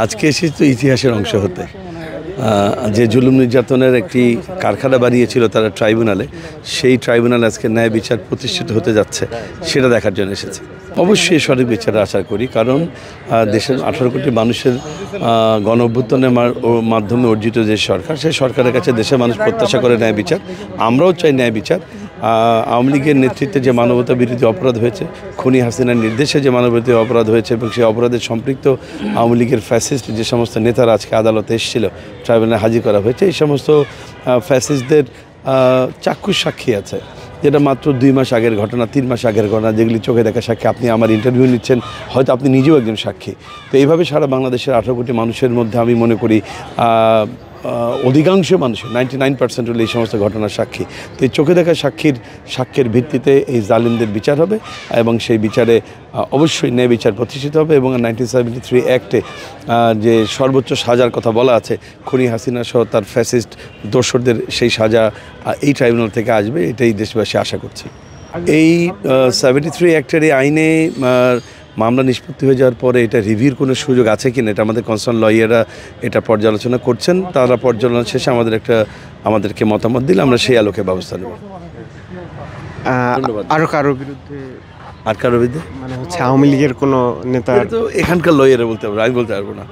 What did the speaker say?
আজকে এসেছি তো ইতিহাসের অংশ হতে। যে জুলুম নির্যাতনের একটি কারখানা বানিয়েছিল তারা ট্রাইব্যুনালে, সেই ট্রাইব্যুনাল আজকে ন্যায় বিচার প্রতিষ্ঠিত হতে যাচ্ছে, সেটা দেখার জন্য এসেছে। অবশ্যই সঠিক বিচারের আশা করি, কারণ দেশের 18 কোটি মানুষের গণ অভ্যুত্থানের মাধ্যমে অর্জিত যে সরকার, সেই সরকারের কাছে দেশের মানুষ প্রত্যাশা করে ন্যায় বিচার। আমরাও চাই ন্যায় বিচার। আওয়ামী লীগের নেতৃত্বে যে মানবতা বিরোধী অপরাধ হয়েছে, খুনি হাসিনার নির্দেশে যে মানবতা অপরাধ হয়েছে এবং সেই অপরাধে সম্পৃক্ত আওয়ামী লীগের ফ্যাসিস্ট যে সমস্ত নেতারা আজকে আদালতে এসেছিল, ট্রাইব্যুনালে হাজির করা হয়েছে, এই সমস্ত ফ্যাসিস্টদের চাক্ষুষ সাক্ষী আছে, যেটা মাত্র 2 মাস আগের ঘটনা, 3 মাস আগের ঘটনা, যেগুলি চোখে দেখা সাক্ষী। আপনি আমার ইন্টারভিউ নিচ্ছেন, হয়তো আপনি নিজেও একজন সাক্ষী। তো এইভাবে সারা বাংলাদেশের 18 কোটি মানুষের মধ্যে আমি মনে করি অধিকাংশ মানুষের 99% হলে এই সমস্ত ঘটনার সাক্ষী। তো এই চোখে দেখা সাক্ষ্যের ভিত্তিতে এই জালিমদের বিচার হবে এবং সেই বিচারে অবশ্যই ন্যায় বিচার প্রতিষ্ঠিত হবে। এবং 1973 অ্যাক্টে যে সর্বোচ্চ সাজার কথা বলা আছে, খুনি হাসিনা সহ তার ফ্যাসিস্ট দোসরদের, সেই সাজা এই ট্রাইব্যুনাল থেকে আসবে, এটাই দেশবাসী আশা করছে। এই 73 অ্যাক্টের এই আইনে মামলা নিষ্পত্তি হয়ে যাওয়ার পরে এটা রিভিউর কোনো সুযোগ আছে কিনা, এটা আমাদের কনসার্ন লয়াররা এটা পর্যালোচনা করছেন। তারা পর্যালোচনা শেষে আমাদেরকে মতামত দিলে আমরা সেই আলোকে ব্যবস্থা নেব। আরও কারোর বিরুদ্ধে? আর কারোর বিরুদ্ধে মানে হচ্ছে আওয়ামী লীগের কোনো নেতা? তো এখানকার লয়াররা বলতে পারবো, আমি বলতে পারবো না।